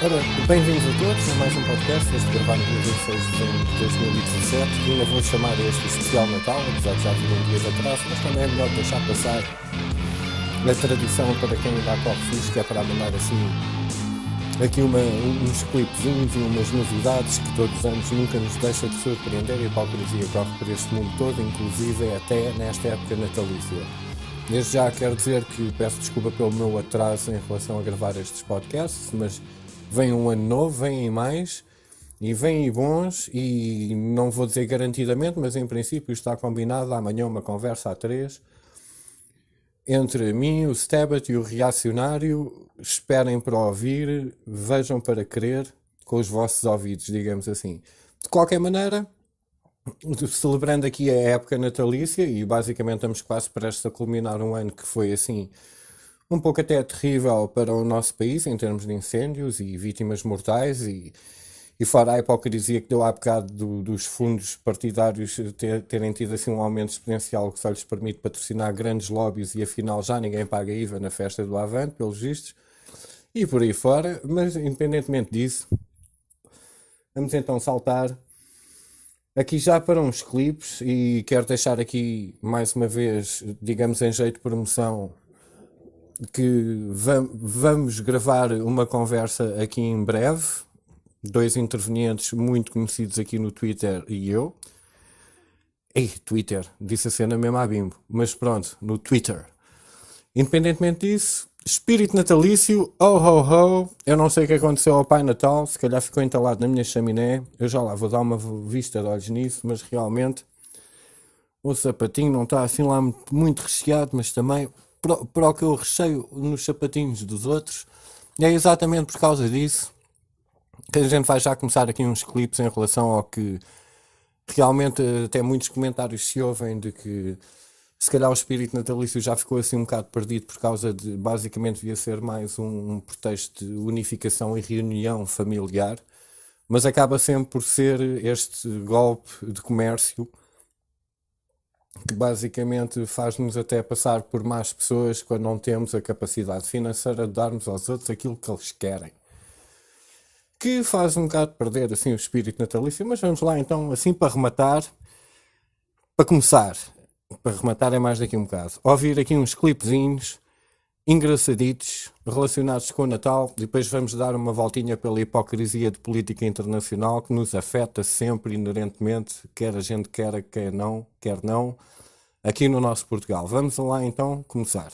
Ora, bem-vindos a todos a mais um podcast, este gravado no dia 26 de dezembro de 2017. Ainda vou chamar este especial Natal, apesar de já vir um dia de atraso, mas também é melhor deixar passar a tradição para quem ainda corre fixe, que é para mandar assim aqui uns clipezinhos e umas novidades que todos os anos nunca nos deixa de surpreender, e a hipocrisia corre por este mundo todo, inclusive até nesta época natalícia. Desde já quero dizer que peço desculpa pelo meu atraso em relação a gravar estes podcasts, mas vem um ano novo, vêm mais, e vêm bons, e não vou dizer garantidamente, mas em princípio está combinado amanhã uma conversa a três, entre mim, o Stabat e o Reacionário. Esperem para ouvir, vejam para crer, com os vossos ouvidos, digamos assim. De qualquer maneira, celebrando aqui a época natalícia, e basicamente estamos quase prestes a culminar um ano que foi assim um pouco até terrível para o nosso país em termos de incêndios e vítimas mortais, e fora a hipocrisia que deu há bocado dos fundos partidários terem tido assim um aumento exponencial que só lhes permite patrocinar grandes lobbies, e afinal já ninguém paga IVA na festa do Avante, pelos vistos, e por aí fora. Mas independentemente disso, vamos então saltar aqui já para uns clipes, e quero deixar aqui mais uma vez, digamos em jeito de promoção, que vamos gravar uma conversa aqui em breve, dois intervenientes muito conhecidos aqui no Twitter e eu. Twitter, disse a cena mesmo à bimbo, mas pronto, no Twitter. Independentemente disso, espírito natalício, oh ho ho, eu não sei o que aconteceu ao Pai Natal, se calhar ficou entalado na minha chaminé, eu já lá vou dar uma vista de olhos nisso, mas realmente o sapatinho não está assim lá muito recheado, mas também para o que eu recheio nos sapatinhos dos outros, e é exatamente por causa disso que a gente vai já começar aqui uns clipes em relação ao que realmente até muitos comentários se ouvem, de que se calhar o espírito natalício já ficou assim um bocado perdido por causa de, basicamente devia ser mais um pretexto de unificação e reunião familiar, mas acaba sempre por ser este golpe de comércio que basicamente faz-nos até passar por más pessoas quando não temos a capacidade financeira de darmos aos outros aquilo que eles querem, que faz um bocado perder assim o espírito natalício. Mas vamos lá então, assim para rematar, para começar, para rematar é mais daqui um bocado, ouvir aqui uns clipezinhos engraçaditos relacionados com o Natal, e depois vamos dar uma voltinha pela hipocrisia de política internacional que nos afeta sempre inerentemente, quer a gente quer não, aqui no nosso Portugal. Vamos lá então começar.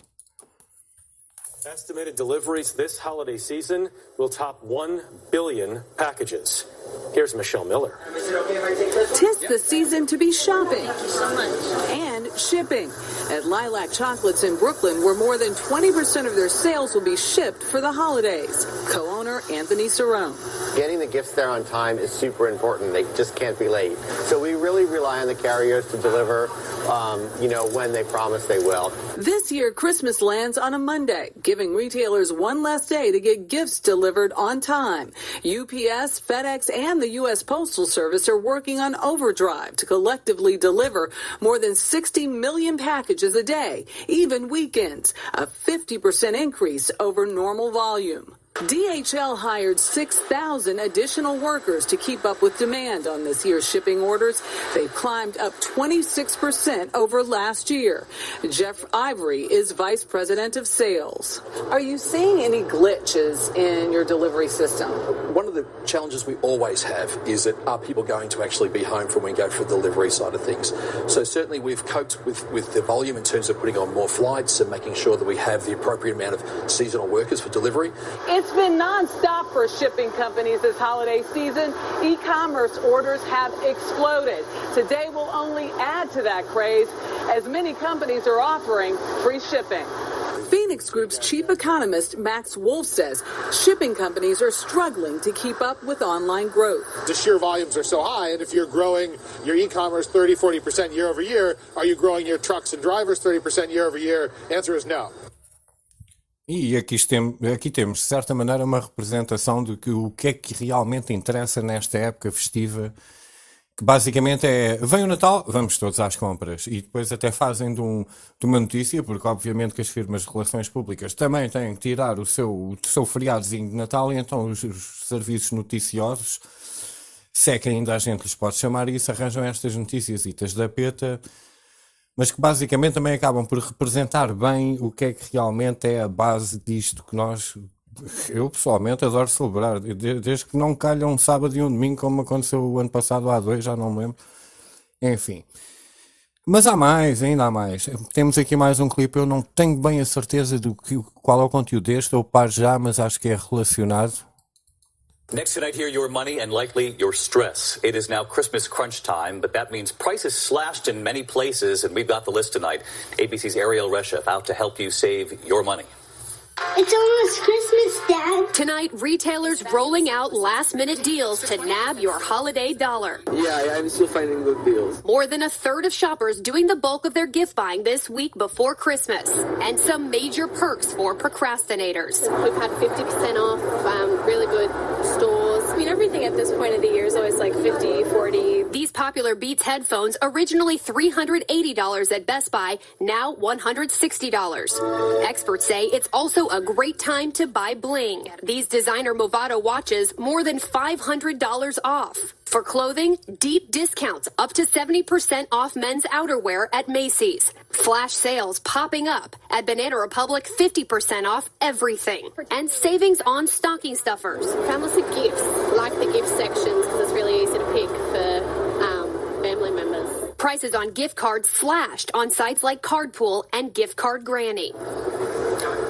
Estimated deliveries this holiday season will top 1 billion packages. Here's Michelle Miller. Tis the season to be shopping and shipping at Lilac Chocolates in Brooklyn, where more than 20% of their sales will be shipped for the holidays. Co-owner Anthony Cerrone. Getting the gifts there on time is super important. They just can't be late. So we really rely on the carriers to deliver, when they promise they will. This year, Christmas lands on a Monday, giving retailers one less day to get gifts delivered on time. UPS, FedEx, and the U.S. Postal Service are working on overdrive to collectively deliver more than 60 million packages a day, even weekends, a 50% increase over normal volume. DHL hired 6,000 additional workers to keep up with demand on this year's shipping orders. They've climbed up 26% over last year. Jeff Ivory is Vice President of Sales. Are you seeing any glitches in your delivery system? One of the challenges we always have is that are people going to actually be home from when we go for the delivery side of things? So certainly we've coped with the volume in terms of putting on more flights and making sure that we have the appropriate amount of seasonal workers for delivery. It's been non-stop for shipping companies this holiday season. E-commerce orders have exploded. Today will only add to that craze as many companies are offering free shipping. Phoenix Group's chief economist Max Wolf says shipping companies are struggling to keep up with online growth. The sheer volumes are so high, and if you're growing your e-commerce 30-40% year over year, are you growing your trucks and drivers 30% year over year? The answer is no. E aqui temos, de certa maneira, uma representação de que o que é que realmente interessa nesta época festiva que basicamente é, vem o Natal, vamos todos às compras, e depois até fazem de uma notícia, porque obviamente que as firmas de relações públicas também têm que tirar o seu feriadozinho de Natal, e então os serviços noticiosos, se é que ainda a gente lhes pode chamar isso, arranjam estas noticiasitas da peta, mas que basicamente também acabam por representar bem o que é que realmente é a base disto que eu pessoalmente adoro celebrar, desde que não calha um sábado e um domingo, como aconteceu o ano passado, há 2, já não me lembro. Enfim. Mas há mais, ainda há mais. Temos aqui mais um clipe, eu não tenho bem a certeza qual é o conteúdo deste, eu paro já, mas acho que é relacionado. Next tonight, hear your money and likely your stress. It is now Christmas crunch time, but that means prices slashed in many places, and we've got the list tonight. ABC's Ariel Reshef out to help you save your money. It's almost Christmas, Dad. Tonight, retailers rolling out last-minute deals to nab your holiday dollar. Yeah, I'm still finding good deals. More than a third of shoppers doing the bulk of their gift buying this week before Christmas. And some major perks for procrastinators. We've had 50% off, really good stores. I mean, everything at this point of the year is always like 50, 40. These popular Beats headphones, originally $380 at Best Buy, now $160. Experts say it's also a great time to buy bling. These designer Movado watches, more than $500 off. For clothing, deep discounts up to 70% off men's outerwear at Macy's. Flash sales popping up. At Banana Republic, 50% off everything. And savings on stocking stuffers. Found lots of gifts, like the gift sections, because it's really easy to pick for family members. Prices on gift cards slashed on sites like Cardpool and Gift Card Granny.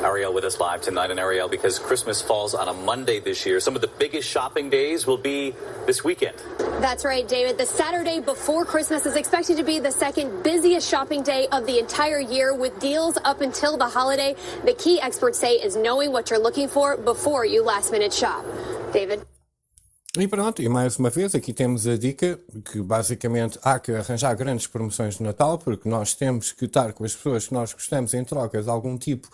Ariel with us live tonight. And Ariel, because Christmas falls on a Monday this year, some of the biggest shopping days will be this weekend. That's right, David. The Saturday before Christmas is expected to be the second busiest shopping day of the entire year, with deals up until the holiday. The key, experts say, is knowing what you're looking for before you last-minute shop. David? E pronto, e mais uma vez aqui temos a dica que basicamente há que arranjar grandes promoções de Natal, porque nós temos que estar com as pessoas que nós gostamos em troca de algum tipo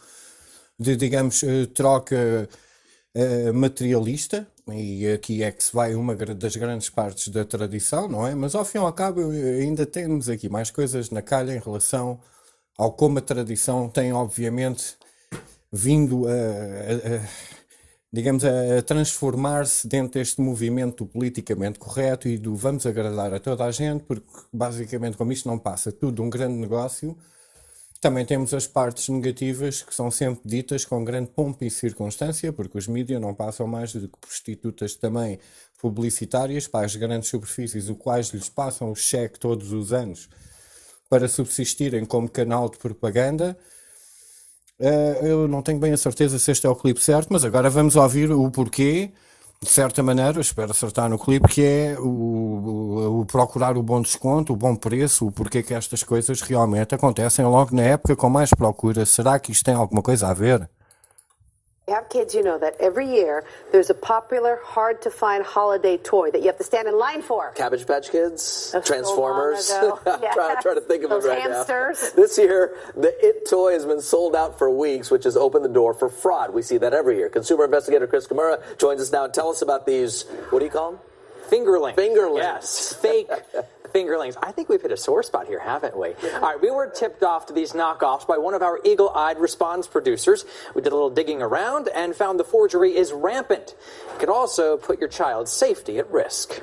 de, digamos, troca materialista, e aqui é que se vai uma das grandes partes da tradição, não é? Mas ao fim e ao cabo ainda temos aqui mais coisas na calha em relação ao como a tradição tem obviamente vindo digamos, a transformar-se dentro deste movimento do politicamente correto e do vamos agradar a toda a gente, porque basicamente como isto não passa tudo de um grande negócio, também temos as partes negativas que são sempre ditas com grande pompa e circunstância, porque os mídias não passam mais do que prostitutas também publicitárias para as grandes superfícies, o quais lhes passam o cheque todos os anos para subsistirem como canal de propaganda. Eu não tenho bem a certeza se este é o clipe certo, mas agora vamos ouvir o porquê, de certa maneira, espero acertar no clipe, que é o procurar o bom desconto, o bom preço, o porquê que estas coisas realmente acontecem logo na época com mais procura. Será que isto tem alguma coisa a ver? You have kids, you know that every year there's a popular, hard-to-find holiday toy that you have to stand in line for. Cabbage Patch Kids, That's Transformers. So yeah. trying to think of Those it right hamsters. now. This year, the It toy has been sold out for weeks, which has opened the door for fraud. We see that every year. Consumer investigator Chris Kimura joins us now. Tell us about these, what do you call them? Fingerlings. Fingerlings. Yes, fake fingerlings. I think we've hit a sore spot here, haven't we? All right, we were tipped off to these knockoffs by one of our eagle-eyed response producers. We did a little digging around and found the forgery is rampant. It could also put your child's safety at risk.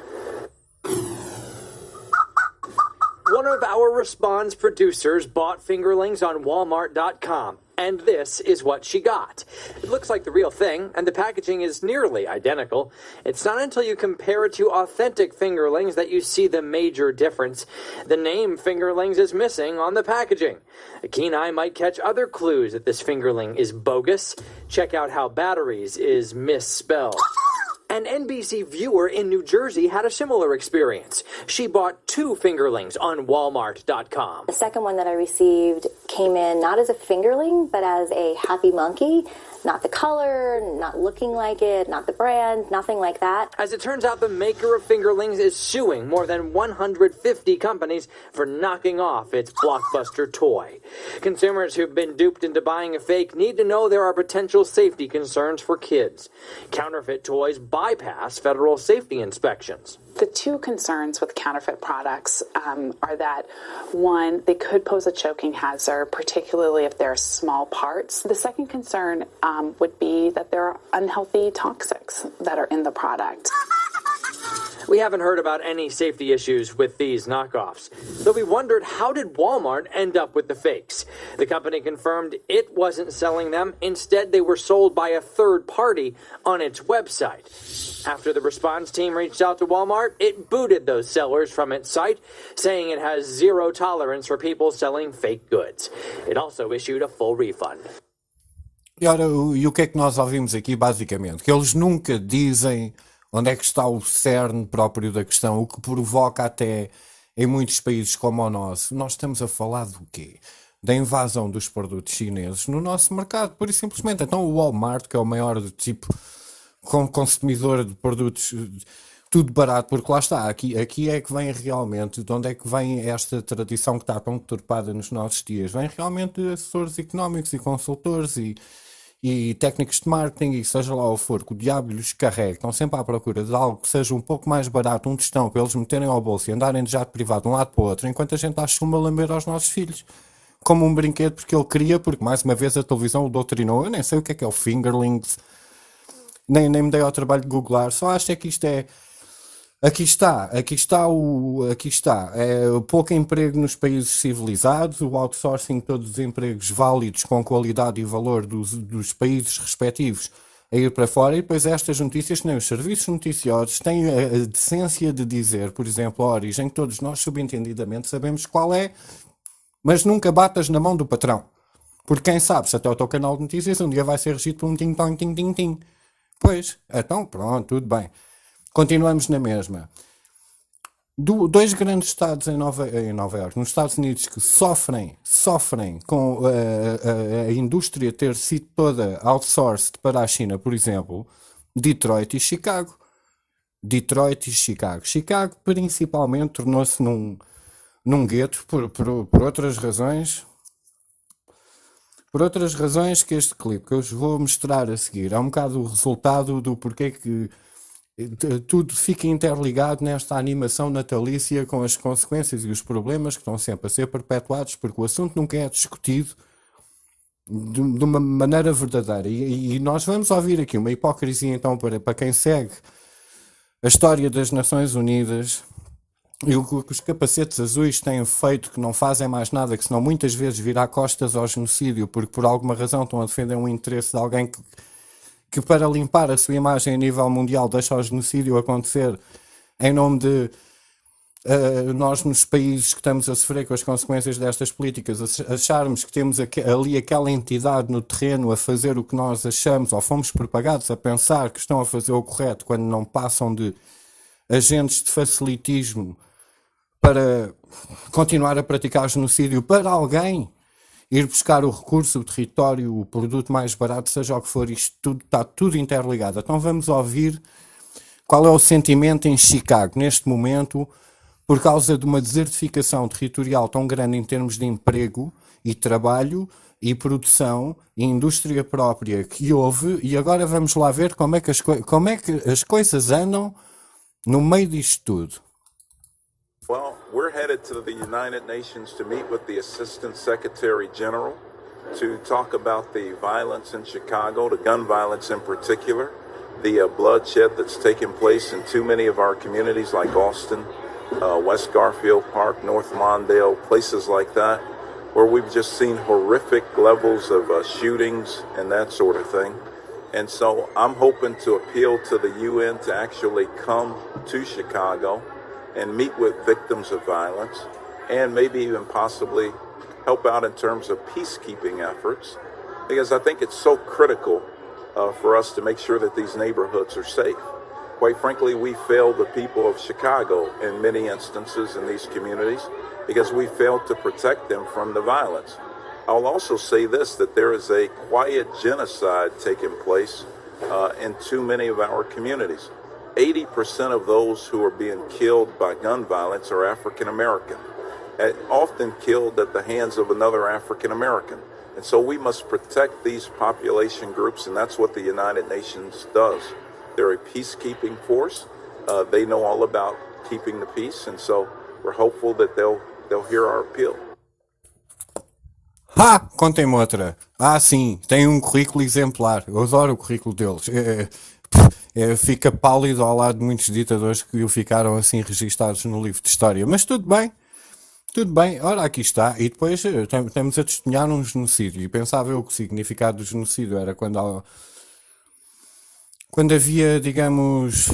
One of our response producers bought fingerlings on Walmart.com, and this is what she got. It looks like the real thing, and the packaging is nearly identical. It's not until you compare it to authentic fingerlings that you see the major difference. The name fingerlings is missing on the packaging. A keen eye might catch other clues that this fingerling is bogus. Check out how batteries is misspelled. An NBC viewer in New Jersey had a similar experience. She bought 2 fingerlings on Walmart.com. The second one that I received came in not as a fingerling, but as a happy monkey. Not the color, not looking like it, not the brand, nothing like that. As it turns out, the maker of Fingerlings is suing more than 150 companies for knocking off its blockbuster toy. Consumers who've been duped into buying a fake need to know there are potential safety concerns for kids. Counterfeit toys bypass federal safety inspections. The two concerns with counterfeit products are that, one, they could pose a choking hazard, particularly if they're small parts. The second concern would be that there are unhealthy toxics that are in the product. We haven't heard about any safety issues with these knockoffs, though we wondered, how did Walmart end up with the fakes? The company confirmed it wasn't selling them. Instead, they were sold by a third party on its website. After the response team reached out to Walmart, it booted those sellers from its site, saying it has zero tolerance for people selling fake goods. It also issued a full refund. E ora, e o que é que nós ouvimos aqui, basicamente? Que eles nunca dizem onde é que está o cerne próprio da questão, o que provoca até, em muitos países como o nosso, nós estamos a falar do quê? Da invasão dos produtos chineses no nosso mercado, pura e simplesmente. Então o Walmart, que é o maior tipo consumidor de produtos, tudo barato, porque lá está, aqui é que vem realmente, de onde é que vem esta tradição que está tão deturpada nos nossos dias? Vem realmente de assessores económicos e consultores e técnicos de marketing e seja lá o for, que o diabo lhes carrega, estão sempre à procura de algo que seja um pouco mais barato, um tostão, para eles meterem ao bolso e andarem de jato privado de um lado para o outro, enquanto a gente acha uma lamber aos nossos filhos. Como um brinquedo, porque ele queria, porque mais uma vez a televisão o doutrinou. Eu nem sei o que é o Fingerlings, nem me dei ao trabalho de googlar, só acho que isto é... Aqui está, é o pouco emprego nos países civilizados, o outsourcing de todos os empregos válidos com qualidade e valor dos países respectivos a ir para fora, e depois estas notícias que nem os serviços noticiosos têm a decência de dizer, por exemplo, a origem, que todos nós subentendidamente sabemos qual é, mas nunca batas na mão do patrão, porque quem sabe se até o teu canal de notícias um dia vai ser regido por um tim-tom-tim-tim-tim. Pois, então pronto, tudo bem. Continuamos na mesma. Dois grandes estados em Nova Iorque, nos Estados Unidos, que sofrem com a indústria ter sido toda outsourced para a China, por exemplo, Detroit e Chicago. Chicago principalmente tornou-se num gueto por outras razões. Por outras razões que este clipe que eu vos vou mostrar a seguir é um bocado o resultado do porquê que tudo fica interligado nesta animação natalícia, com as consequências e os problemas que estão sempre a ser perpetuados, porque o assunto nunca é discutido de uma maneira verdadeira. E nós vamos ouvir aqui uma hipocrisia, então, para quem segue a história das Nações Unidas e o que os capacetes azuis têm feito, que não fazem mais nada que senão muitas vezes virar costas ao genocídio, porque por alguma razão estão a defender um interesse de alguém que para limpar a sua imagem a nível mundial deixa o genocídio acontecer em nome de nós nos países que estamos a sofrer com as consequências destas políticas acharmos que temos ali aquela entidade no terreno a fazer o que nós achamos, ou fomos propagados a pensar que estão a fazer o correto, quando não passam de agentes de facilitismo para continuar a praticar genocídio para alguém ir buscar o recurso, o território, o produto mais barato, seja o que for. Isto tudo está tudo interligado. Então vamos ouvir qual é o sentimento em Chicago neste momento, por causa de uma desertificação territorial tão grande em termos de emprego e trabalho e produção e indústria própria que houve. E agora vamos lá ver como é que as coisas andam no meio disto tudo. Well, we're headed to the United Nations to meet with the Assistant Secretary General to talk about the violence in Chicago, the gun violence in particular, the bloodshed that's taking place in too many of our communities like Austin, West Garfield Park, North Mondale, places like that, where we've just seen horrific levels of shootings and that sort of thing. And so I'm hoping to appeal to the UN to actually come to Chicago and meet with victims of violence, and maybe even possibly help out in terms of peacekeeping efforts, because I think it's so critical for us to make sure that these neighborhoods are safe. Quite frankly, we failed the people of Chicago in many instances in these communities because we failed to protect them from the violence. I'll also say this, that there is a quiet genocide taking place in too many of our communities. 80% of those who are being killed by gun violence are African American, often killed at the hands of another African American. And so we must protect these population groups, and that's what the United Nations does. They're a peacekeeping force. They know all about keeping the peace, and so we're hopeful that they'll hear our appeal. Contem-me outra. Sim, tem um currículo exemplar. Eu adoro o currículo deles. Fica pálido ao lado de muitos ditadores que ficaram assim registados no livro de história. Mas tudo bem. Ora, aqui está. E depois estamos a testemunhar um genocídio. E pensava eu que o significado do genocídio era quando havia, digamos,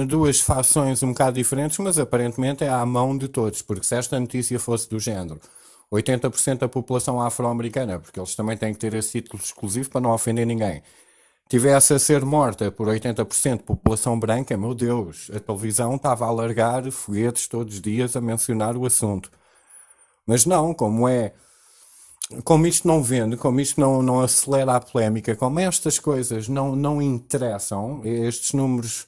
duas fações um bocado diferentes, mas aparentemente é à mão de todos. Porque se esta notícia fosse do género 80% da população afro-americana, porque eles também têm que ter esse título exclusivo para não ofender ninguém, tivesse a ser morta por 80% de população branca, meu Deus, a televisão estava a largar foguetes todos os dias a mencionar o assunto. Mas não, como isto não vende, como isto não acelera a polémica, como estas coisas não interessam, estes números,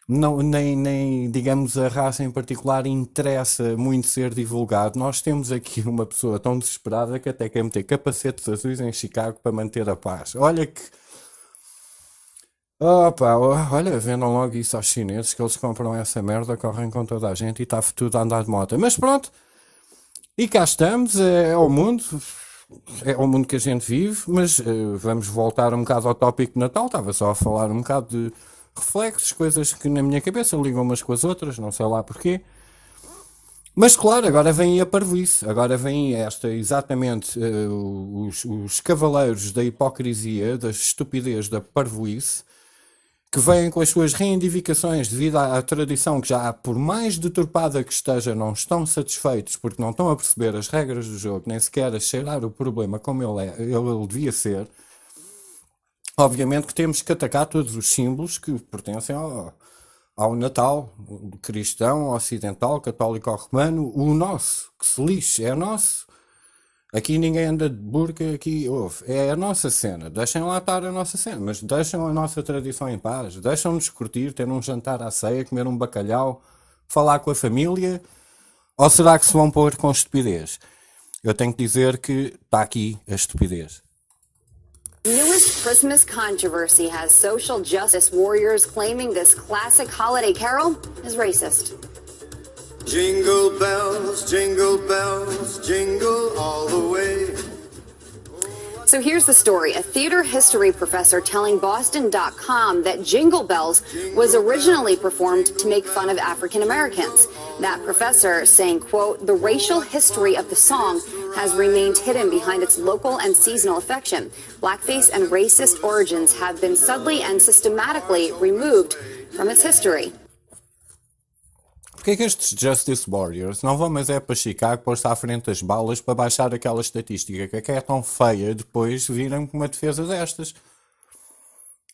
nem digamos a raça em particular interessa muito ser divulgado. Nós temos aqui uma pessoa tão desesperada que até quer meter capacetes azuis em Chicago para manter a paz. Olha que... olha, vendam logo isso aos chineses, que eles compram essa merda, correm com toda a gente e está tudo a andar de moto. Mas pronto, e cá estamos, é o mundo que a gente vive, mas vamos voltar um bocado ao tópico de Natal. Estava só a falar um bocado de reflexos, coisas que na minha cabeça ligam umas com as outras, não sei lá porquê. Mas claro, agora vem a parvoíce, agora vem exatamente os cavaleiros da hipocrisia, da estupidez, da parvoíce, que vêm com as suas reivindicações devido à tradição que já, por mais deturpada que esteja, não estão satisfeitos porque não estão a perceber as regras do jogo, nem sequer a cheirar o problema como ele devia ser. Obviamente que temos que atacar todos os símbolos que pertencem ao Natal, cristão, ocidental, católico ou romano, o nosso, que se lixe, é nosso. Aqui ninguém anda de burca, aqui é a nossa cena, deixem lá estar a nossa cena, mas deixem a nossa tradição em paz, deixam-nos curtir, ter um jantar à ceia, comer um bacalhau, falar com a família, ou será que se vão pôr com estupidez? Eu tenho que dizer que está aqui a estupidez. Newest Christmas controversy has social justice warriors claiming this classic holiday carol is racist. Jingle bells, jingle all the way. So here's the story. A theater history professor telling Boston.com that Jingle Bells was originally performed to make fun of African Americans. That professor saying, quote, the racial history of the song has remained hidden behind its local and seasonal affection. Blackface and racist origins have been subtly and systematically removed from its history. Porquê que estes Justice Warriors não vão mais para Chicago pôr-se à frente das balas para baixar aquela estatística que é tão feia, depois viram com uma defesa destas?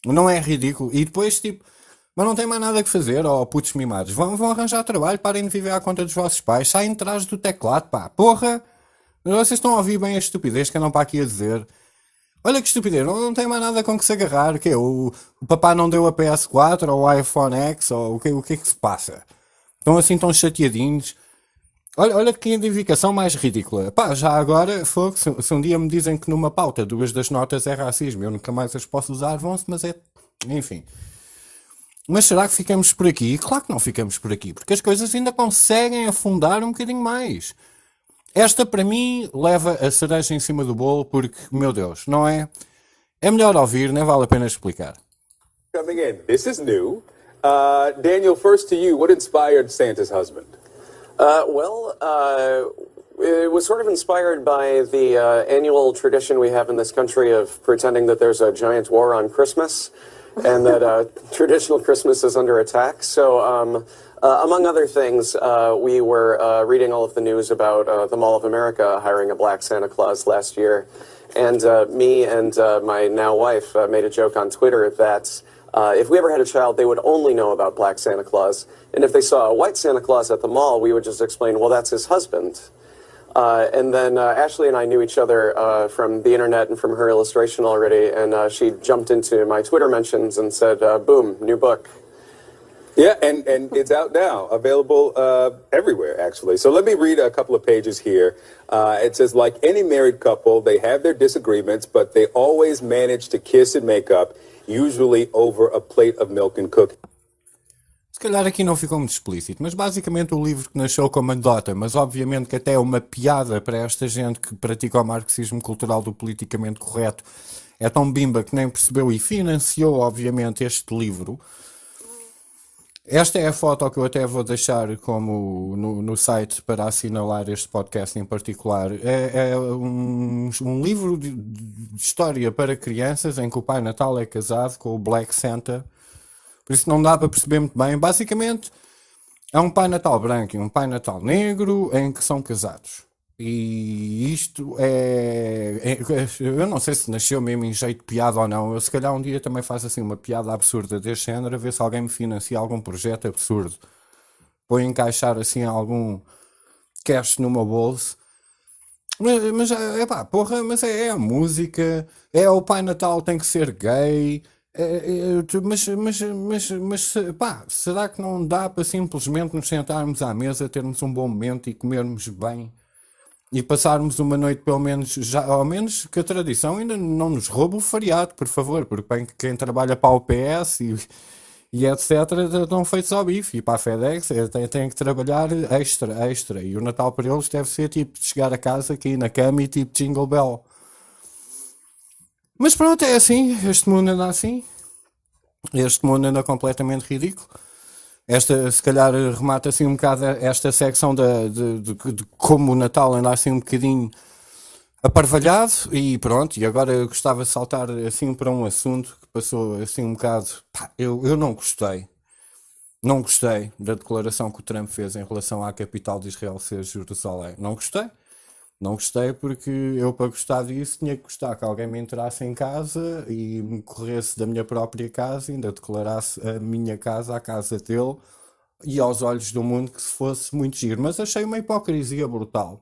Não é ridículo? E depois, mas não tem mais nada que fazer, putos mimados. Vão arranjar trabalho, parem de viver à conta dos vossos pais, saem de trás do teclado, porra! Vocês estão a ouvir bem a estupidez que andam para aqui a dizer. Olha que estupidez, não tem mais nada com que se agarrar. O papá não deu a PS4 ou o iPhone X, ou o que é que se passa? Estão assim tão chateadinhos. Olha que identificação mais ridícula. Já agora, se um dia me dizem que numa pauta 2 das notas é racismo, eu nunca mais as posso usar, vão-se, mas é... Enfim. Mas será que ficamos por aqui? Claro que não ficamos por aqui, porque as coisas ainda conseguem afundar um bocadinho mais. Esta, para mim, leva a cereja em cima do bolo, porque, meu Deus, não é? É melhor ouvir, nem vale a pena explicar. Coming in. This is new. Daniel, first to you, what inspired Santa's husband? It was sort of inspired by the annual tradition we have in this country of pretending that there's a giant war on Christmas and that traditional Christmas is under attack. So, among other things, we were reading all of the news about the Mall of America hiring a black Santa Claus last year. And me and my now wife made a joke on Twitter that if we ever had a child, they would only know about black Santa Claus. And if they saw a white Santa Claus at the mall, we would just explain, well, that's his husband. And then Ashley and I knew each other from the internet and from her illustration already, and she jumped into my Twitter mentions and said, boom, new book. Yeah, and it's out now, available everywhere, actually. So let me read a couple of pages here. It says, like any married couple, they have their disagreements, but they always manage to kiss and make up, usually over a plate of milk and cookies. Se calhar aqui não ficou muito explícito, mas basicamente o livro que nasceu como anedota, mas obviamente que até é uma piada para esta gente que pratica o marxismo cultural do politicamente correto, é tão bimba que nem percebeu e financiou, obviamente, este livro. Esta é a foto que eu até vou deixar como no site para assinalar este podcast em particular. É um livro de história para crianças em que o Pai Natal é casado com o Black Santa. Por isso não dá para perceber muito bem. Basicamente, é um Pai Natal branco e um Pai Natal negro em que são casados. E isto eu não sei se nasceu mesmo em jeito de piada ou não. Eu se calhar um dia também faço assim uma piada absurda deste género, a ver se alguém me financia algum projeto absurdo. Vou encaixar assim algum cash no meu bolso. Mas mas é a música, é o Pai Natal tem que ser gay. Mas será que não dá para simplesmente nos sentarmos à mesa, termos um bom momento e comermos bem e passarmos uma noite pelo menos, ao menos que a tradição ainda não nos roube o feriado, por favor, porque quem trabalha para o PS e etc. estão feitos ao bife, e para a FedEx tem que trabalhar extra, e o Natal para eles deve ser tipo de chegar a casa, cair na cama e tipo Jingle Bell. Mas pronto, é assim, este mundo anda assim, este mundo anda completamente ridículo. Esta, se calhar, remata assim um bocado esta secção de como o Natal anda assim um bocadinho aparvalhado, e pronto, e agora eu gostava de saltar assim para um assunto que passou assim um bocado, eu não gostei da declaração que o Trump fez em relação à capital de Israel ser Jerusalém. Não gostei porque eu, para gostar disso, tinha que gostar que alguém me entrasse em casa e me corresse da minha própria casa e ainda declarasse a minha casa a casa dele e aos olhos do mundo que se fosse muito giro. Mas achei uma hipocrisia brutal.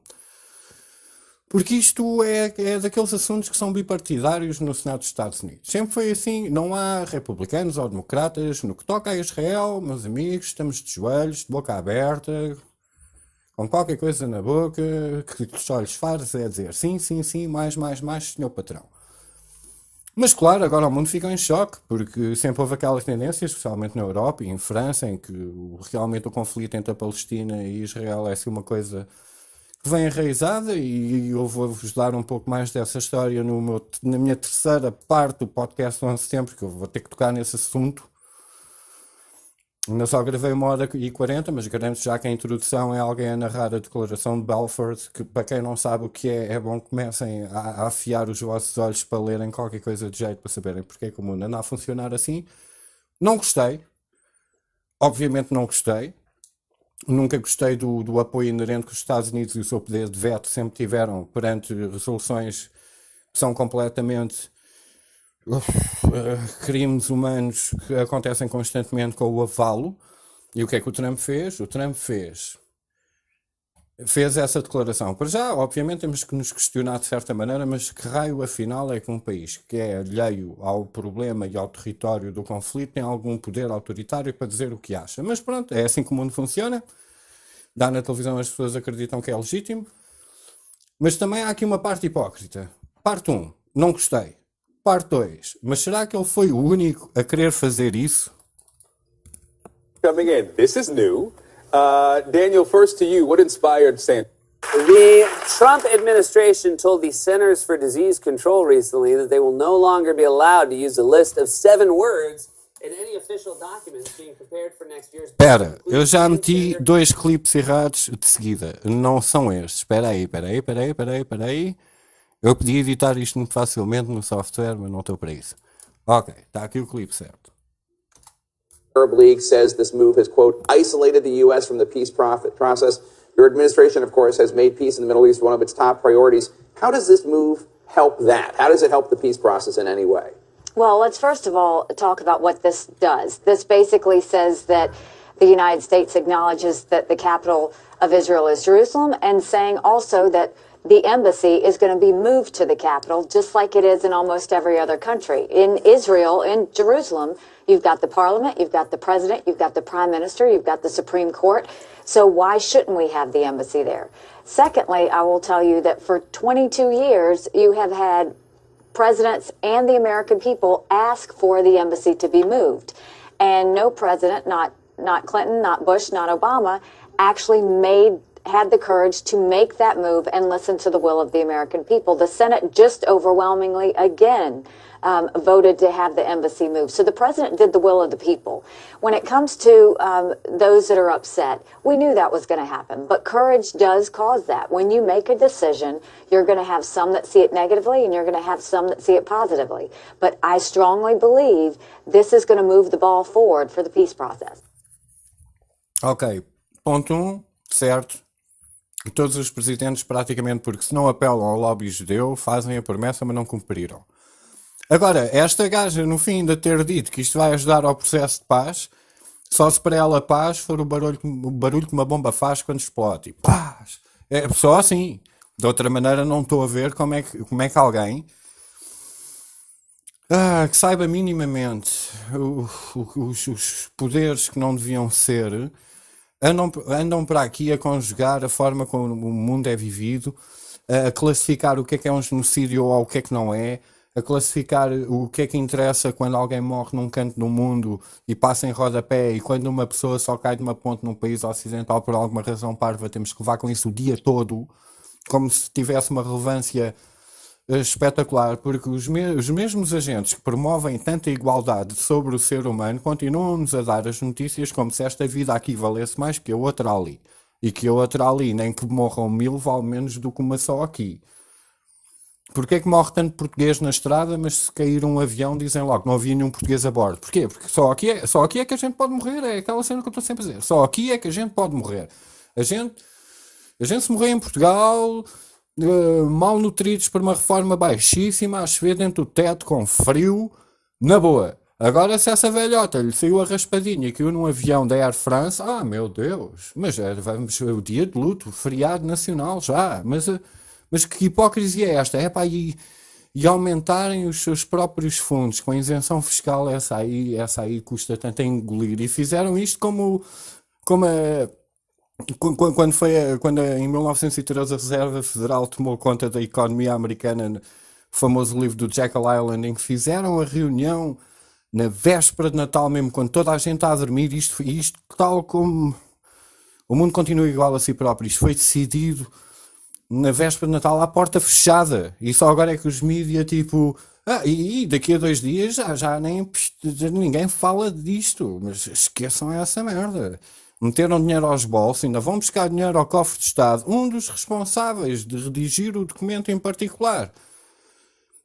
Porque isto é daqueles assuntos que são bipartidários no Senado dos Estados Unidos. Sempre foi assim, não há republicanos ou democratas. No que toca a Israel, meus amigos, estamos de joelhos, de boca aberta, com qualquer coisa na boca, que os olhos faros é dizer sim, mais, senhor patrão. Mas claro, agora o mundo fica em choque, porque sempre houve aquelas tendências, especialmente na Europa e em França, em que realmente o conflito entre a Palestina e Israel é assim uma coisa que vem enraizada, e eu vou-vos dar um pouco mais dessa história na minha terceira parte do podcast do 11 de setembro, que eu vou ter que tocar nesse assunto. Ainda só gravei 1h40, mas garanto já que a introdução é alguém a narrar a declaração de Balfour, que para quem não sabe o que é bom que comecem a afiar os vossos olhos para lerem qualquer coisa de jeito, para saberem porque é que o mundo anda a funcionar assim. Não gostei. Obviamente não gostei. Nunca gostei do apoio inerente que os Estados Unidos e o seu poder de veto sempre tiveram perante resoluções que são completamente crimes humanos que acontecem constantemente com o avalo. E o que é que o Trump fez? O Trump fez essa declaração. Para já, obviamente, temos que nos questionar de certa maneira, mas que raio afinal é que um país que é alheio ao problema e ao território do conflito tem algum poder autoritário para dizer o que acha? Mas pronto, é assim que o mundo funciona. Dá na televisão, as pessoas acreditam que é legítimo. Mas também há aqui uma parte hipócrita. Parte 1, não gostei. Parte 2, mas será que ele foi o único a querer fazer isso? Coming in, this is new. Daniel, first to you, what inspired Santa? The Trump administration told the Centers for Disease Control recently that they will no longer be allowed to use a list of 7 words in any official documents being prepared for next year's... Espera, eu já meti 2 clipes errados de seguida. Não são estes. Espera aí. Eu podia editar isto muito facilmente no software, mas não estou para isso. Ok, está aqui o clipe certo. Arab League says this move has, quote, isolated the U.S. from the peace process. Your administration, of course, has made peace in the Middle East one of its top priorities. How does this move help that? How does it help the peace process in any way? Well, let's first of all talk about what this does. This basically says that the United States acknowledges that the capital of Israel is Jerusalem, and saying also that the embassy is going to be moved to the capital, just like it is in almost every other country. In Israel, in Jerusalem, you've got the parliament, you've got the president, you've got the prime minister, you've got the Supreme Court. So why shouldn't we have the embassy there? Secondly, I will tell you that for 22 years, you have had presidents and the American people ask for the embassy to be moved. And no president, not Clinton, not Bush, not Obama, actually had the courage to make that move and listen to the will of the American people. The Senate just overwhelmingly again voted to have the embassy moved. So the president did the will of the people. When it comes to those that are upset, we knew that was going to happen. But courage does cause that. When you make a decision, you're going to have some that see it negatively and you're going to have some that see it positively. But I strongly believe this is going to move the ball forward for the peace process. Ok, ponto 1, certo. Todos os presidentes, praticamente, porque se não apelam ao lobby judeu, fazem a promessa, mas não cumpriram. Agora, esta gaja, no fim de ter dito que isto vai ajudar ao processo de paz, só se para ela paz for o barulho que uma bomba faz quando explode. Paz! É só assim. De outra maneira, não estou a ver como é que alguém que saiba minimamente os poderes que não deviam ser andam para aqui a conjugar a forma como o mundo é vivido, a classificar o que é um genocídio ou o que é que não é, a classificar o que é que interessa quando alguém morre num canto do mundo e passa em rodapé, e quando uma pessoa só cai de uma ponte num país ocidental por alguma razão parva, temos que levar com isso o dia todo, como se tivesse uma relevância espetacular, porque os mesmos agentes que promovem tanta igualdade sobre o ser humano continuam-nos a dar as notícias como se esta vida aqui valesse mais que a outra ali, e que a outra ali, nem que morram 1000, vale menos do que uma só aqui. Porquê é que morre tanto português na estrada, mas se cair um avião dizem logo que não havia nenhum português a bordo? Porquê? Porque só aqui é que a gente pode morrer, é aquela cena que eu estou sempre a dizer, só aqui é que a gente pode morrer. A gente se morrer em Portugal, malnutridos por uma reforma baixíssima, a chover dentro do teto, com frio, na boa. Agora, se essa velhota lhe saiu a raspadinha e caiu num avião da Air France, meu Deus, mas vamos o dia de luto, feriado nacional já, mas que hipocrisia é esta? É para e aumentarem os seus próprios fundos com a isenção fiscal, essa aí custa tanto a engolir, e fizeram isto quando em 1913 a Reserva Federal tomou conta da economia americana, o famoso livro do Jekyll Island, em que fizeram a reunião na véspera de Natal mesmo, quando toda a gente está a dormir, isto tal como o mundo continua igual a si próprio, isto foi decidido na véspera de Natal à porta fechada, e só agora é que os mídia e daqui a 2 dias já ninguém fala disto, mas esqueçam essa merda. Meteram dinheiro aos bolsos, ainda vão buscar dinheiro ao cofre de Estado. Um dos responsáveis de redigir o documento em particular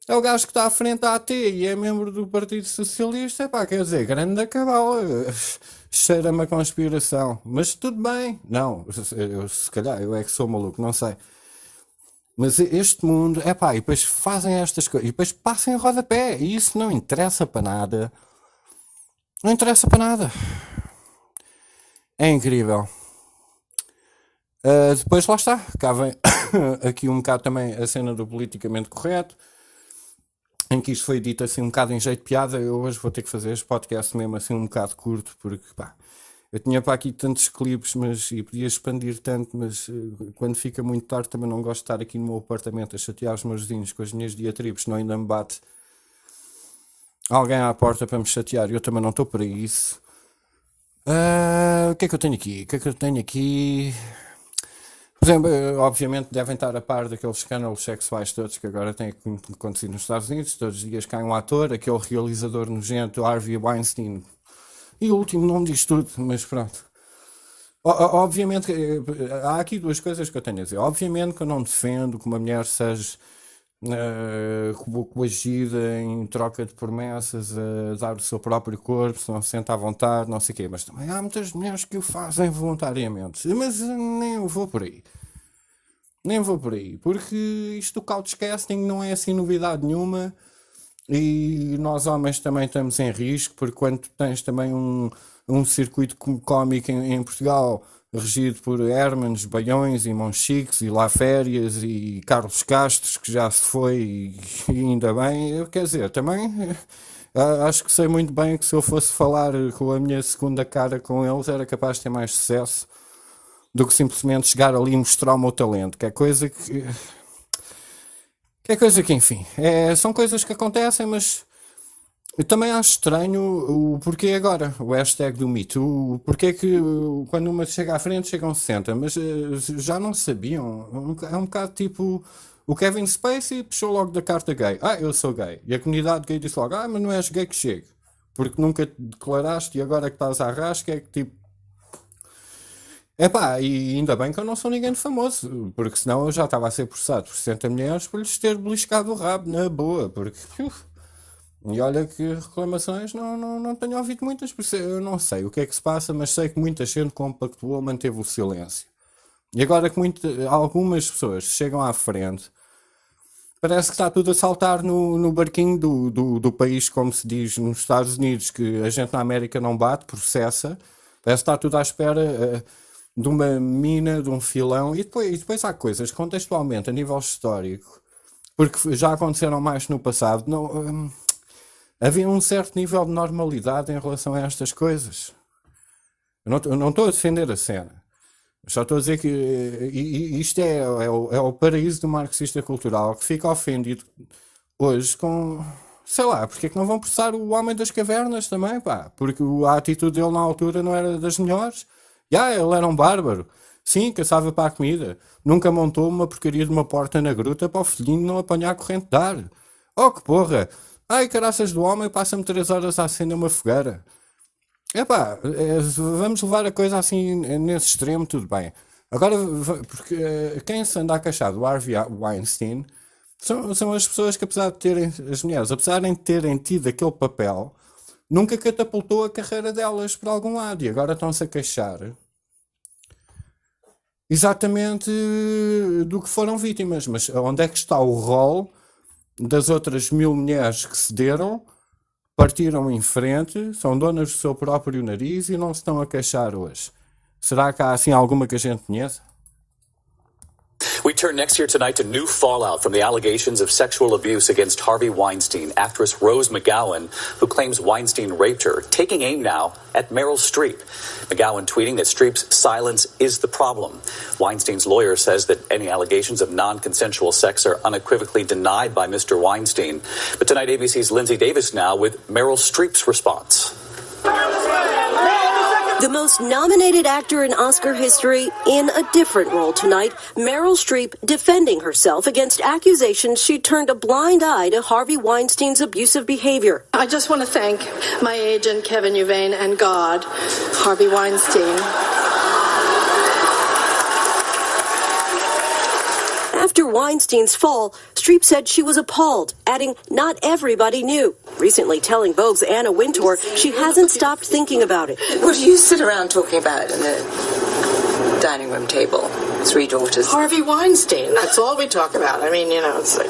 é o gajo que está à frente da AT e é membro do Partido Socialista. Quer dizer, grande cabala, cheira-me a conspiração, mas tudo bem. Não, se calhar eu é que sou maluco, não sei. Mas este mundo, e depois fazem estas coisas, e depois passam em rodapé, e isso não interessa para nada. Não interessa para nada. É incrível. Depois lá está, cá vem aqui um bocado também a cena do politicamente correto, em que isto foi dito assim um bocado em jeito de piada. Eu hoje vou ter que fazer este podcast mesmo assim um bocado curto, porque eu tinha para aqui tantos clipes e podia expandir tanto, mas quando fica muito tarde também não gosto de estar aqui no meu apartamento a chatear os meus vizinhos com as minhas diatribes, senão ainda me bate alguém à porta para me chatear e eu também não estou para isso. O que é que eu tenho aqui? Por exemplo, obviamente devem estar a par daqueles escândalos sexuais todos que agora têm acontecido nos Estados Unidos. Todos os dias cai um ator, aquele realizador nojento, Harvey Weinstein, e o último nome diz tudo, mas pronto. Obviamente, há aqui 2 coisas que eu tenho a dizer. Obviamente que eu não defendo que uma mulher seja coagida em troca de promessas a dar o seu próprio corpo, se não se sente à vontade, não sei o quê, mas também há muitas mulheres que o fazem voluntariamente, mas nem vou por aí, porque isto do couchcasting não é assim novidade nenhuma, e nós homens também estamos em risco, porque quando tens também um circuito cómico em Portugal regido por Hermanos, Baiões e Monchiques e Lá Férias e Carlos Castros, que já se foi e ainda bem. Eu, quer dizer, também acho que sei muito bem que se eu fosse falar com a minha segunda cara com eles era capaz de ter mais sucesso do que simplesmente chegar ali e mostrar o meu talento, que é coisa que enfim, são coisas que acontecem, mas eu também acho estranho o porquê agora, o hashtag do Me Too, porquê que quando uma chega à frente chegam 60, mas já não sabiam, é um bocado tipo, o Kevin Spacey puxou logo da carta gay, eu sou gay, e a comunidade gay disse logo, mas não és gay que chega, porque nunca te declaraste e agora que estás à rasca é que tipo, e ainda bem que eu não sou ninguém de famoso, porque senão eu já estava a ser processado por 60 mulheres por lhes ter beliscado o rabo, na boa, porque... E olha que reclamações não tenho ouvido muitas, por isso eu não sei o que é que se passa, mas sei que muita gente compactuou, manteve o silêncio. E agora que algumas pessoas chegam à frente, parece que está tudo a saltar no barquinho do país, como se diz nos Estados Unidos, que a gente na América não bate, processa, parece que está tudo à espera... de uma mina, de um filão, e depois há coisas contextualmente, a nível histórico, porque já aconteceram mais no passado, havia um certo nível de normalidade em relação a estas coisas. Eu não estou a defender a cena, só estou a dizer que isto é o paraíso do marxista cultural, que fica ofendido hoje com... Sei lá, porque é que não vão processar o Homem das Cavernas também, porque a atitude dele na altura não era das melhores. Ele era um bárbaro. Sim, caçava para a comida. Nunca montou uma porcaria de uma porta na gruta para o filhinho não apanhar corrente de ar. Oh, que porra! Caraças do homem, passa-me 3 horas a acender uma fogueira. Vamos levar a coisa assim nesse extremo, tudo bem. Agora, porque quem se anda a queixar do Harvey Weinstein são as pessoas que, apesar de terem, as mulheres, apesar de terem tido aquele papel, nunca catapultou a carreira delas para algum lado. E agora estão-se a queixar exatamente do que foram vítimas. Mas onde é que está o rol das outras 1000 mulheres que cederam, partiram em frente, são donas do seu próprio nariz e não se estão a queixar hoje? Será que há assim alguma que a gente conheça? We turn next year tonight to new fallout from the allegations of sexual abuse against Harvey Weinstein. Actress Rose McGowan, who claims Weinstein raped her, taking aim now at Meryl Streep. McGowan tweeting that Streep's silence is the problem. Weinstein's lawyer says that any allegations of non-consensual sex are unequivocally denied by Mr. Weinstein. But tonight, ABC's Lindsay Davis now with Meryl Streep's response. The most nominated actor in Oscar history in a different role tonight, Meryl Streep defending herself against accusations she turned a blind eye to Harvey Weinstein's abusive behavior. I just want to thank my agent, Kevin Uvain, and God, Harvey Weinstein. After Weinstein's fall, Streep said she was appalled, adding not everybody knew. Recently telling Vogue's Anna Wintour she hasn't stopped thinking about it. What do you sit around talking about in the dining room table? 3 daughters. Harvey Weinstein, that's all we talk about. I mean, it's like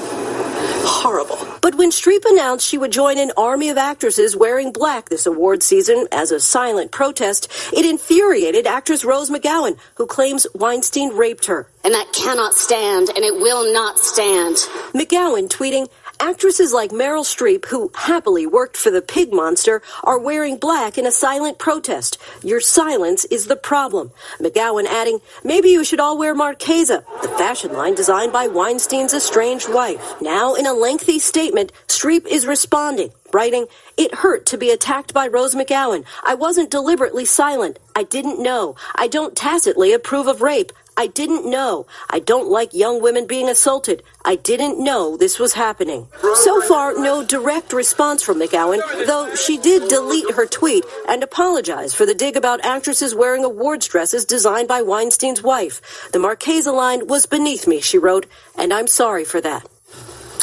horrible. But when Streep announced she would join an army of actresses wearing black this award season as a silent protest, it infuriated actress Rose McGowan, who claims Weinstein raped her. And that cannot stand, and it will not stand. McGowan tweeting, actresses like Meryl Streep, who happily worked for the pig monster, are wearing black in a silent protest. Your silence is the problem. McGowan adding, maybe you should all wear Marchesa, the fashion line designed by Weinstein's estranged wife. Now, in a lengthy statement, Streep is responding, writing, it hurt to be attacked by Rose McGowan. I wasn't deliberately silent. I didn't know. I don't tacitly approve of rape. I didn't know. I don't like young women being assaulted. I didn't know this was happening. So far, no direct response from McGowan, though she did delete her tweet and apologize for the dig about actresses wearing awards dresses designed by Weinstein's wife. The Marchesa line was beneath me, she wrote, and I'm sorry for that.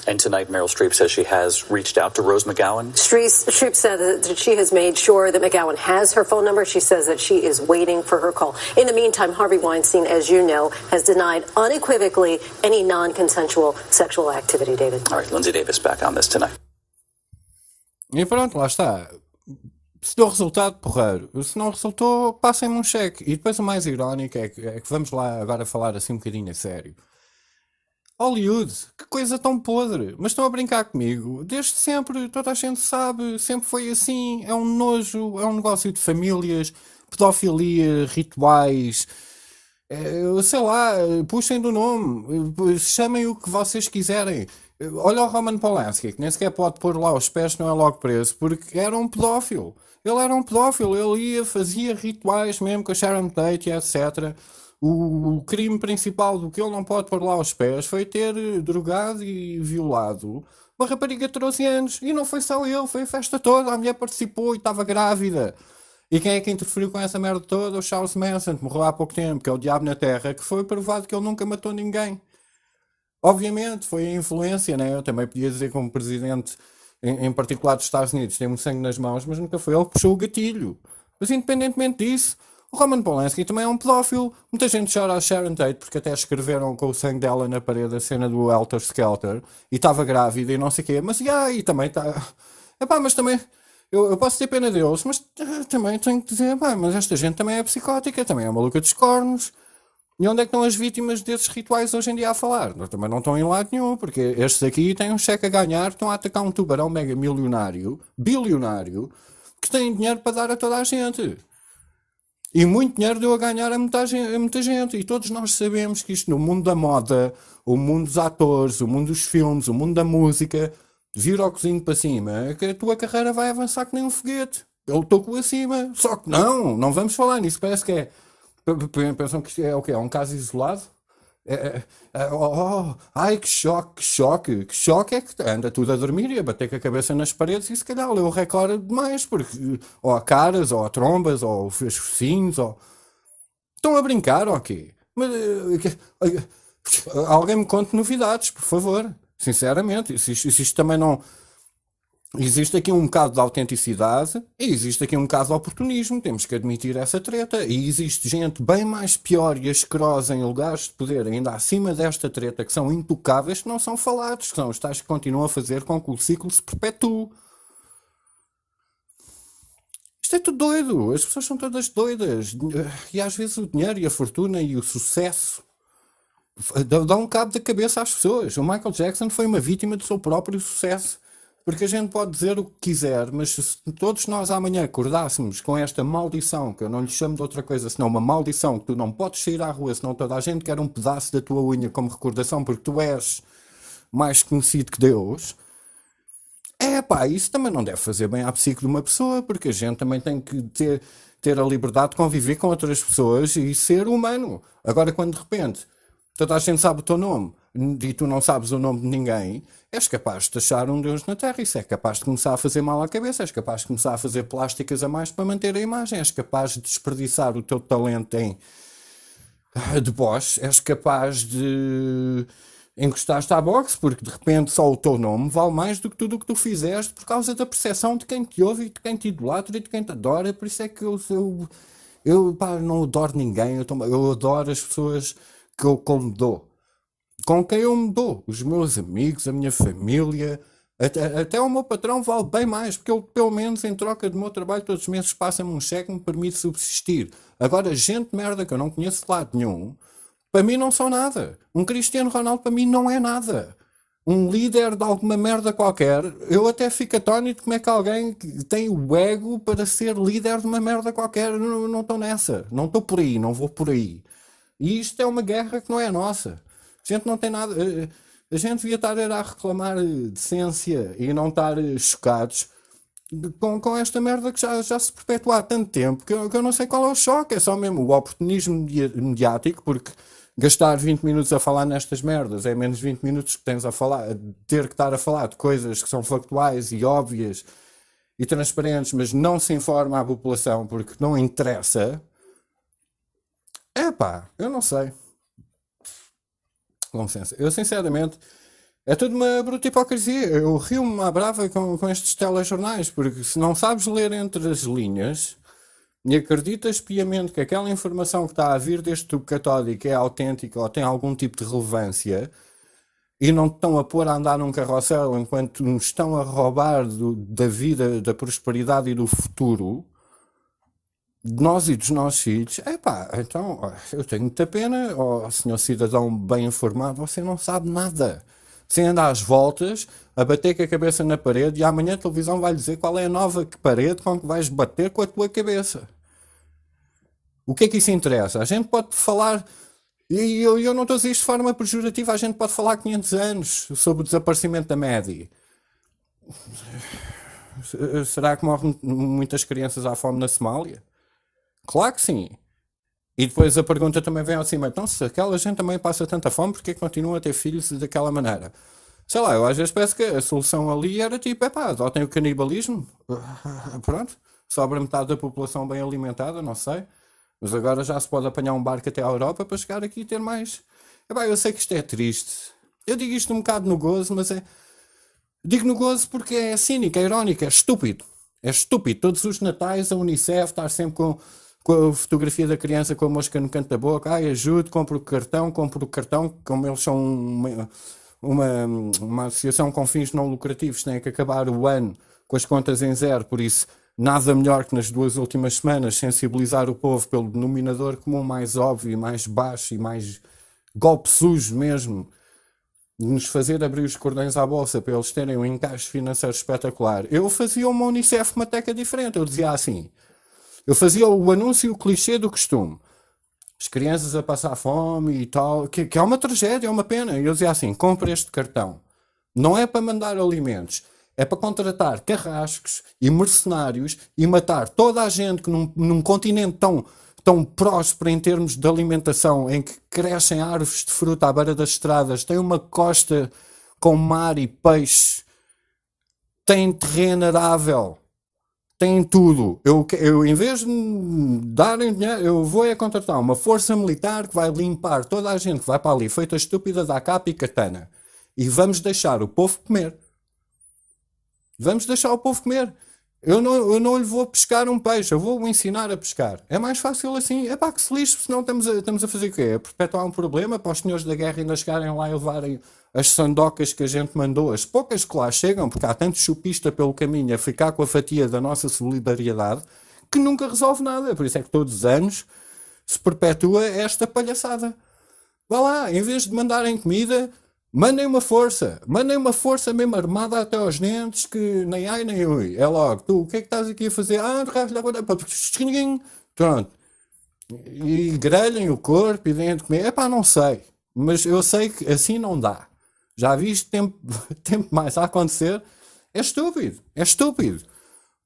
And tonight, Meryl Streep says she has reached out to Rose McGowan. Streep said that she has made sure that McGowan has her phone number. She says that she is waiting for her call. In the meantime, Harvey Weinstein, as you know, has denied unequivocally any non-consensual sexual activity, David. All right, Lindsay Davis back on this tonight. E pronto, lá está. Se deu resultado, porreiro. Se não resultou, passem-me um cheque. E depois o mais irónico é que vamos lá agora falar assim um bocadinho a sério. Hollywood, que coisa tão podre. Mas estão a brincar comigo. Desde sempre, toda a gente sabe, sempre foi assim. É um nojo, é um negócio de famílias, pedofilia, rituais. Sei lá, puxem do nome, chamem o que vocês quiserem. Olha o Roman Polanski, que nem sequer pode pôr lá os pés, não é logo preso, porque era um pedófilo. Ele era um pedófilo, ele ia, fazia rituais mesmo com a Sharon Tate, etc. O crime principal do que ele não pode pôr lá os pés foi ter drogado e violado uma rapariga de 13 anos. E não foi só ele, foi a festa toda, a mulher participou e estava grávida. E quem é que interferiu com essa merda toda? O Charles Manson, que morreu há pouco tempo, que é o diabo na terra, que foi provado que ele nunca matou ninguém. Obviamente, foi a influência, né? Eu também podia dizer como presidente, em particular dos Estados Unidos, tem muito sangue nas mãos, mas nunca foi ele que puxou o gatilho. Mas independentemente disso, o Roman Polanski também é um pedófilo. Muita gente chora a Sharon Tate, porque até escreveram com o sangue dela na parede a cena do Helter Skelter, e estava grávida e não sei o quê, mas e também está... Epá, mas também... Eu posso ter pena deles, mas também tenho que dizer, pá, mas esta gente também é psicótica, também é maluca dos cornos. E onde é que estão as vítimas desses rituais hoje em dia a falar? Também não estão em lado nenhum, porque estes aqui têm um cheque a ganhar, estão a atacar um tubarão mega milionário, bilionário, que tem dinheiro para dar a toda a gente. E muito dinheiro deu a ganhar a muita gente. E todos nós sabemos que isto no mundo da moda, o mundo dos atores, o mundo dos filmes, o mundo da música, vira o cozinho para cima, que a tua carreira vai avançar que nem um foguete. Eu estou acima. Só que não vamos falar nisso. Parece que é... Pensam que é o quê? É um caso isolado? Ai, que choque é que anda tudo a dormir e a bater com a cabeça nas paredes e se calhar leu o recorde demais, porque ou a caras, ou a trombas, ou os focinhos, ou... Estão a brincar ou quê? Mas, alguém me conte novidades, por favor. Sinceramente, se isto também não... Existe aqui um bocado de autenticidade e existe aqui um bocado de oportunismo, temos que admitir essa treta. E existe gente bem mais pior e asquerosa em lugares de poder, ainda acima desta treta, que são intocáveis, que não são falados, que são os tais que continuam a fazer com que o ciclo se perpetue. Isto é tudo doido, as pessoas são todas doidas. E às vezes o dinheiro e a fortuna e o sucesso dão um cabo da cabeça às pessoas. O Michael Jackson foi uma vítima do seu próprio sucesso. Porque a gente pode dizer o que quiser, mas se todos nós amanhã acordássemos com esta maldição, que eu não lhe chamo de outra coisa senão uma maldição, que tu não podes sair à rua, senão toda a gente quer um pedaço da tua unha como recordação, porque tu és mais conhecido que Deus, isso também não deve fazer bem à psique de uma pessoa, porque a gente também tem que ter a liberdade de conviver com outras pessoas e ser humano. Agora, quando de repente toda a gente sabe o teu nome e tu não sabes o nome de ninguém, és capaz de achar um Deus na Terra. Isso é capaz de começar a fazer mal à cabeça, és capaz de começar a fazer plásticas a mais para manter a imagem, és capaz de desperdiçar o teu talento em deboche, és capaz de encostar-te à boxe, porque de repente só o teu nome vale mais do que tudo o que tu fizeste por causa da percepção de quem te ouve e de quem te idolatra e de quem te adora. Por isso é que eu não adoro ninguém, eu adoro as pessoas que eu me dou. Com quem eu me dou, os meus amigos, a minha família, até o meu patrão vale bem mais, porque ele pelo menos em troca do meu trabalho todos os meses passa-me um cheque que me permite subsistir. Agora, gente de merda que eu não conheço de lado nenhum, para mim não são nada. Um Cristiano Ronaldo para mim não é nada. Um líder de alguma merda qualquer, eu até fico atónito como é que alguém tem o ego para ser líder de uma merda qualquer. Não estou nessa, não estou por aí, não vou por aí. E isto é uma guerra que não é nossa. A gente não tem nada. A gente devia estar a reclamar decência e não estar chocados com esta merda que já se perpetua há tanto tempo que eu não sei qual é o choque. É só mesmo o oportunismo mediático, porque gastar 20 minutos a falar nestas merdas é menos 20 minutos que tens a falar, ter que estar a falar de coisas que são factuais e óbvias e transparentes, mas não se informa à população porque não interessa. Eu não sei. Com licença. Eu, sinceramente, é tudo uma bruta hipocrisia. Eu rio-me à brava com estes telejornais, porque se não sabes ler entre as linhas e acreditas piamente que aquela informação que está a vir deste tubo catódico é autêntica ou tem algum tipo de relevância, e não te estão a pôr a andar num carrossel enquanto nos estão a roubar da vida, da prosperidade e do futuro de nós e dos nossos filhos, então eu tenho muita pena, senhor cidadão bem informado, você não sabe nada. Você anda às voltas, a bater com a cabeça na parede, e amanhã a televisão vai dizer qual é a nova parede com que vais bater com a tua cabeça. O que é que isso interessa? A gente pode falar, e eu não estou a dizer isto de forma pejorativa, a gente pode falar 500 anos sobre o desaparecimento da Maddie. Será que morrem muitas crianças à fome na Somália? Claro que sim. E depois a pergunta também vem ao cima, então se aquela gente também passa tanta fome, porque continua a ter filhos daquela maneira? Sei lá, eu às vezes penso que a solução ali era tipo, adotem o canibalismo, pronto, sobra metade da população bem alimentada, não sei, mas agora já se pode apanhar um barco até à Europa para chegar aqui e ter mais. Eu sei que isto é triste, eu digo isto um bocado no gozo, mas digo no gozo porque é cínico, é irónico, é estúpido, todos os natais a Unicef estar sempre com a fotografia da criança com a mosca no canto da boca, ajude, compro o cartão, como eles são uma associação com fins não lucrativos, têm que acabar o ano com as contas em zero, por isso nada melhor que nas 2 últimas semanas sensibilizar o povo pelo denominador comum mais óbvio, mais baixo e mais golpe sujo mesmo, de nos fazer abrir os cordões à bolsa para eles terem um encaixe financeiro espetacular. Eu fazia uma Unicef uma teca diferente, eu dizia assim, eu fazia o anúncio, o clichê do costume. As crianças a passar fome e tal, que é uma tragédia, é uma pena. E eu dizia assim, compra este cartão. Não é para mandar alimentos, é para contratar carrascos e mercenários e matar toda a gente que num continente tão próspero em termos de alimentação, em que crescem árvores de fruta à beira das estradas, tem uma costa com mar e peixe, tem terreno arável, tem tudo. Eu em vez de darem dinheiro, eu vou contratar uma força militar que vai limpar toda a gente que vai para ali, feita estúpida da capa e katana. E vamos deixar o povo comer. Vamos deixar o povo comer. Eu não lhe vou pescar um peixe, eu vou o ensinar a pescar. É mais fácil assim. É pá, que se lixe, senão estamos a fazer o quê? A perpetuar um problema para os senhores da guerra ainda chegarem lá e levarem as sandocas que a gente mandou, as poucas que lá chegam, porque há tanto chupista pelo caminho a ficar com a fatia da nossa solidariedade, que nunca resolve nada. Por isso é que todos os anos se perpetua esta palhaçada. Vá lá, em vez de mandarem comida, mandem uma força mesmo armada até aos dentes, que nem ai nem ui. É logo, tu, o que é que estás aqui a fazer? Pronto. E grelhem o corpo e deem de comer. Epá, não sei. Mas eu sei que assim não dá. Já vi isto tempo mais a acontecer. É estúpido.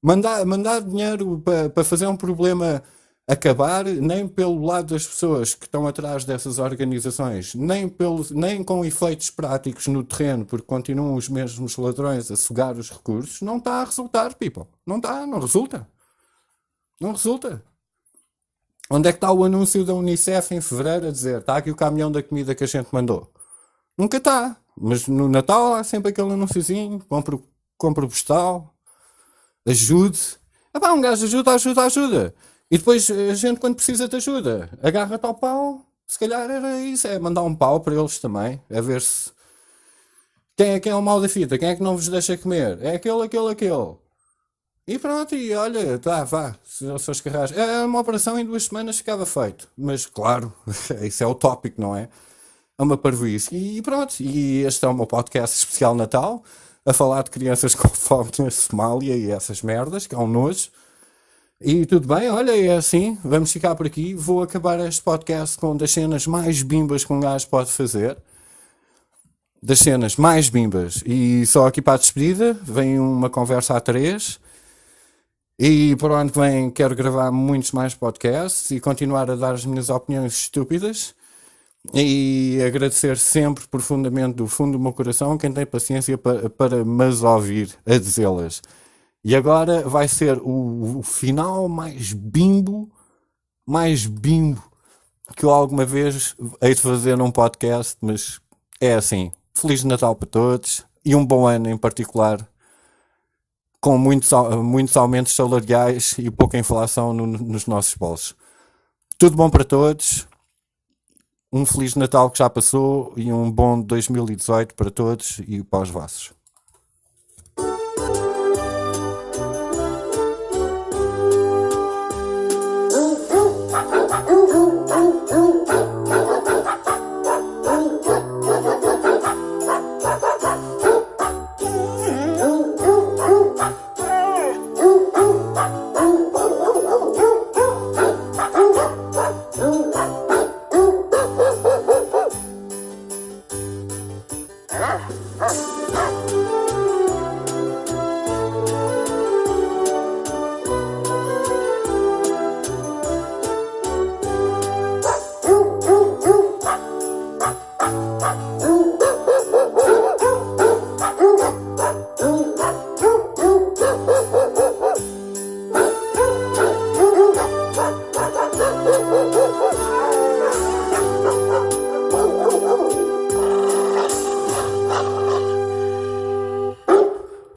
Mandar dinheiro para fazer um problema acabar, nem pelo lado das pessoas que estão atrás dessas organizações, nem com efeitos práticos no terreno, porque continuam os mesmos ladrões a sugar os recursos, não está a resultar, people. Não resulta. Onde é que está o anúncio da Unicef em fevereiro a dizer, está aqui o caminhão da comida que a gente mandou? Nunca está. Mas no Natal há sempre aquele anúnciozinho, compra o postal, ajude. Um gajo ajuda. E depois a gente, quando precisa de ajuda, agarra-te ao pau. Se calhar era isso, é mandar um pau para eles também, a ver se... Quem é o mal da fita? Quem é que não vos deixa comer? É aquele. E pronto, e olha, vá, seus carras. É uma operação, em 2 semanas ficava feito. Mas claro, isso é utópico, não é? É uma parvoíce. E pronto, e este é o meu podcast especial Natal, a falar de crianças com fome na Somália e essas merdas, que é um nojo. E tudo bem, olha, é assim, vamos ficar por aqui. Vou acabar este podcast com das cenas mais bimbas que um gajo pode fazer. Das cenas mais bimbas. E só aqui para a despedida, vem uma conversa a 3. E para o ano que vem quero gravar muitos mais podcasts e continuar a dar as minhas opiniões estúpidas. E agradecer sempre profundamente do fundo do meu coração quem tem paciência para me ouvir a dizê-las. E agora vai ser o final mais bimbo que eu alguma vez hei de fazer num podcast, mas é assim. Feliz Natal para todos e um bom ano em particular, com muitos aumentos salariais e pouca inflação nos nossos bolsos. Tudo bom para todos. Um Feliz Natal que já passou e um bom 2018 para todos e para os vossos. Ah.